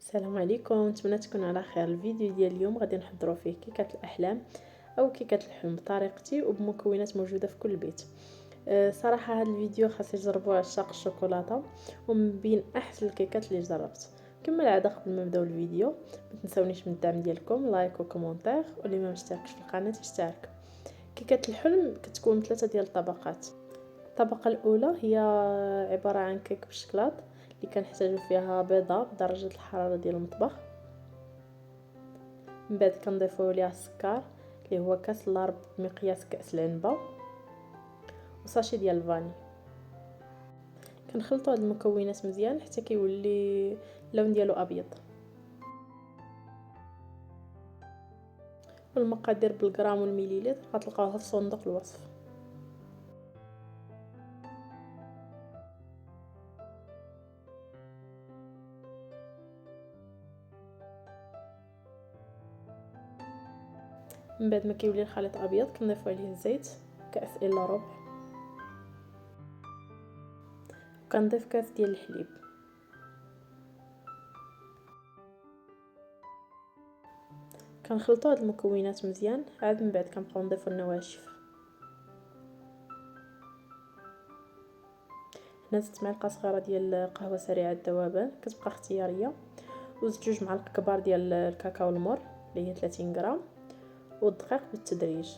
السلام عليكم، نتمنى تكونوا على خير. الفيديو ديال اليوم غادي نحضروا فيه كيكه الاحلام او كيكه الحلم بطريقتي وبمكونات موجوده في كل بيت. صراحه هذا الفيديو خاص يجربوه عشاق الشوكولاته ومن بين احسن الكيكات اللي جربت. كما العاده قبل ما نبداو الفيديو ما تنساونيش من الدعم ديالكم، لايك وكومونتير، واللي ما مشتركش في القناه يشترك. كيكه الحلم كتكون من 3 ديال الطبقات. الطبقه الاولى هي عباره عن كيك بالشكلاط اللي كنحتاجو فيها بيضه بدرجه الحراره ديال المطبخ. من بعد كنضيفوا ليها السكر اللي هو كاس لارب بمقياس كاس العنبه وساشي ديال الفاني. كنخلطوا هاد المكونات مزيان حتى كيولي اللون ديالو ابيض. والمقادير بالغرام والمليلتر غتلقاوها في صندوق الوصف. من بعد ما كيولي الخليط ابيض كنضيفوا عليه الزيت كاس الا ربع، وكنضيف كاس ديال الحليب. كنخلطوا هاد المكونات مزيان، عاد من بعد كنبقاو نضيفوا النواشف. هنا 6 معالق صغيره ديال قهوه سريعه الذوبان كتبقى اختياريه، وزيد 2 معالق كبار ديال الكاكاو المر اللي هي 30 غرام، والدقيق بالتدريج.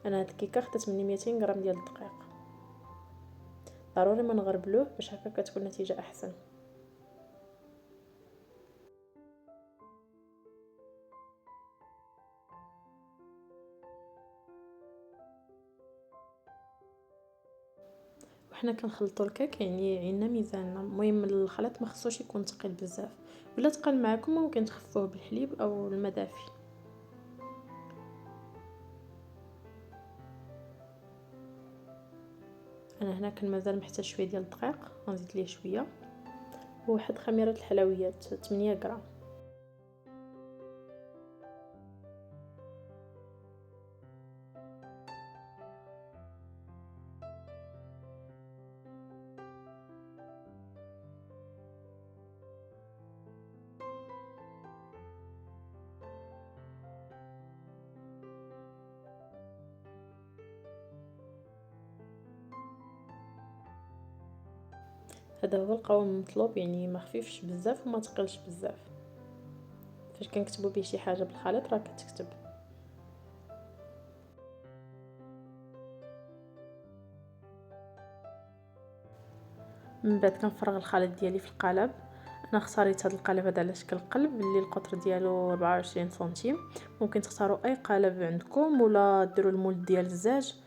انا هاد الكيكه خدات مني 200 غرام ديال الدقيق. ضروري ما نغربلوه باش هكا كتكون النتيجه احسن. وحنا كنخلطوا الكيك يعني عينا ميزاننا. المهم الخليط ما خصوش يكون ثقيل بزاف، ولا ثقل معكم ممكن تخفوه بالحليب او الماء دافي. انا هنا كان مازال محتاج شويه ديال الدقيق، غنزيد ليه شويه. وواحد خميره الحلويات 8 غرام. هذا هو القوام المطلوب، يعني ما خفيفش بزاف وما ثقلش بزاف. فاش كنكتبوا به شي حاجه بالخليط راه كتكتب. من بعد كنفرغ الخليط ديالي في القالب. انا اختاريت هذا القالب هذا على شكل قلب اللي القطر ديالو 24 سنتيم. ممكن تختاروا اي قالب عندكم ولا ديروا المولد ديال الزاج،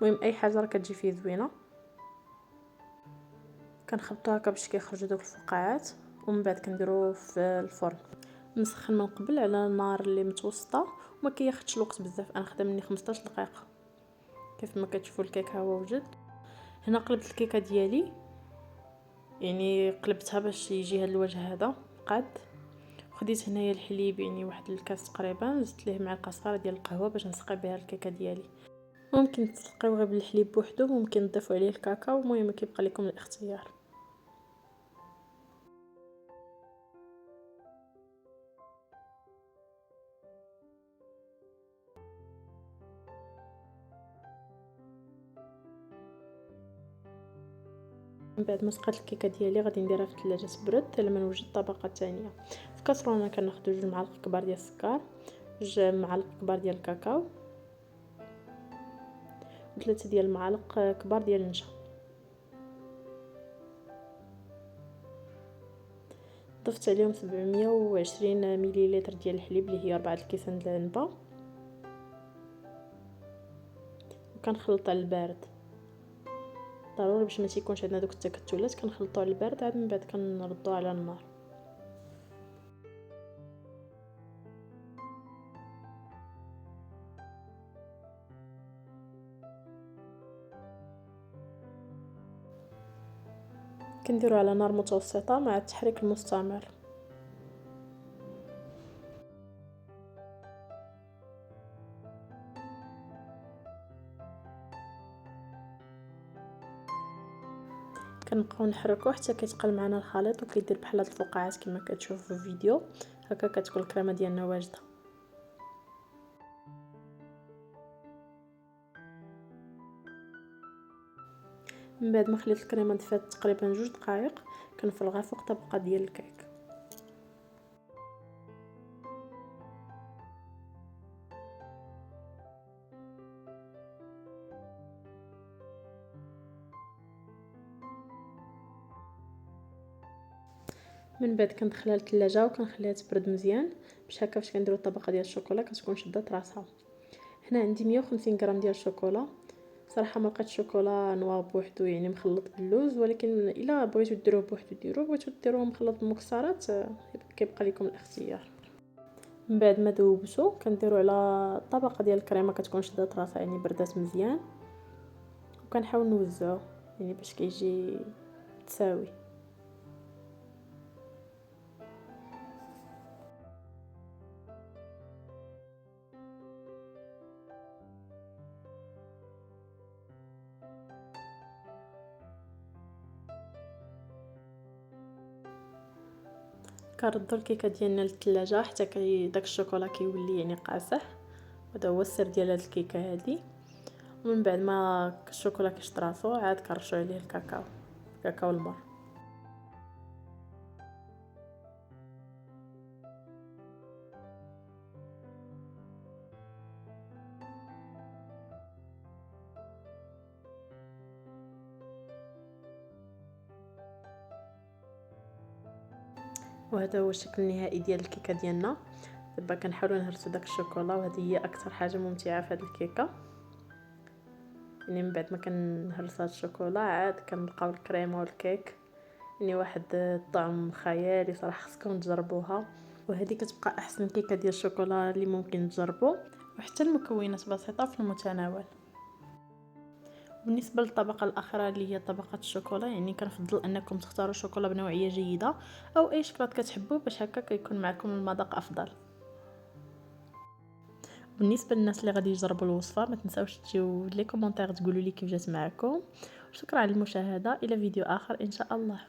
المهم اي حاجه راه كتجي فيه زوينه. كنخلطوا هكا باش كيخرجوا دوك الفقاعات، ومن بعد كنديروه في الفرن مسخن من قبل على النار اللي متوسطه وما كياخذش الوقت بزاف. انا خدام مني 15 دقيقه. كيف ما كتشوفوا الكيك ها هو وجد. هنا قلبت الكيكه ديالي، يعني قلبتها باش يجي هذا الوجه هذا قاد. خديت هنايا الحليب يعني واحد الكاس تقريبا، زدت ليه معلقه صغيره ديال القهوه باش نسقي بها الكيكه ديالي. ممكن تسقيو غير بالحليب بوحدو، ممكن تضيفوا عليه الكاكاو، المهم كيبقى لكم الاختيار. من بعد ما سقيت الكيكه ديالي غادي نديرها في الثلاجه تبرد حتى لما نوجد الطبقه الثانيه. في كاسرونه كناخذ 2 معالق كبار ديال السكر، 2 معالق كبار ديال الكاكاو، و3 ديال المعالق كبار ديال النشا. ضفت عليهم 720 مليلتر ديال الحليب اللي هي 4 الكيسان ديال العنبه، وكنخلط على البارد. ضروري باش ما تيكونش عندنا دوك التكتلات كنخلطوا على البارد، عاد من بعد كنردوه على النار. كنديروا على نار متوسطه مع التحريك المستمر. كنبقاو نحركوه حتى كيتقل معنا الخليط وكيدير بحال هاد الفقاعات كما كتشوفوا في الفيديو. هكا كتكون الكريمه ديالنا واجده. من بعد ما خليت الكريمه دفات تقريبا 2 دقائق كنفرغها فوق طبقه ديال الكيك. من بعد كندخلها للثلاجه وكنخليها تبرد مزيان باش هكا فاش كنديروا الطبقه ديال الشوكولا كتكون شدات راسها. هنا عندي 150 غرام ديال الشوكولا. صراحه ما لقيتش شوكولا نوار بوحدو يعني مخلط باللوز، ولكن الا بغيتو ديروه بوحدو ديروه، بغيتو ديروه مخلط بالمكسرات كيبقى لكم الاختيار. من بعد ما ذوبتو كنديروا على الطبقه ديال الكريمه كتكون شدات راسها يعني بردات مزيان، وكنحاول نوزعو يعني باش كيجي متساوي. كنردو الكيكه ديالنا للثلاجه حتى داك الشوكولا كيولي يعني قاصح. هذا هو السر ديال هاد الكيكه هادي. ومن بعد ما الشوكولا كيشد راسو عاد كنرشو عليه الكاكاو المر. وهذا هو الشكل النهائي ديال الكيكه ديالنا. دابا كنحاولوا نهرسوا داك الشوكولا، وهذه هي اكثر حاجه ممتعه في هذه الكيكه. يعني من بعد ما كنهرس هاد الشوكولا عاد كنلقاو الكريمه والكيك، يعني واحد الطعم خيالي صراحه. خصكم تجربوها، وهذه كتبقى احسن كيكه ديال الشوكولا اللي ممكن تجربوا، وحتى المكونات بسيطه في المتناول. بالنسبه للطبقه الاخرى اللي هي طبقه الشوكولا، يعني كنفضل انكم تختاروا شوكولا بنوعيه جيده او اي شكلاط كتحبوا باش هكا كيكون معكم المذاق افضل. بالنسبه للناس اللي غادي يجربوا الوصفه ما تنساوش تجيو لي كومونتير تقولوا لي كيف جات معكم. شكرا على المشاهده، الى فيديو اخر ان شاء الله.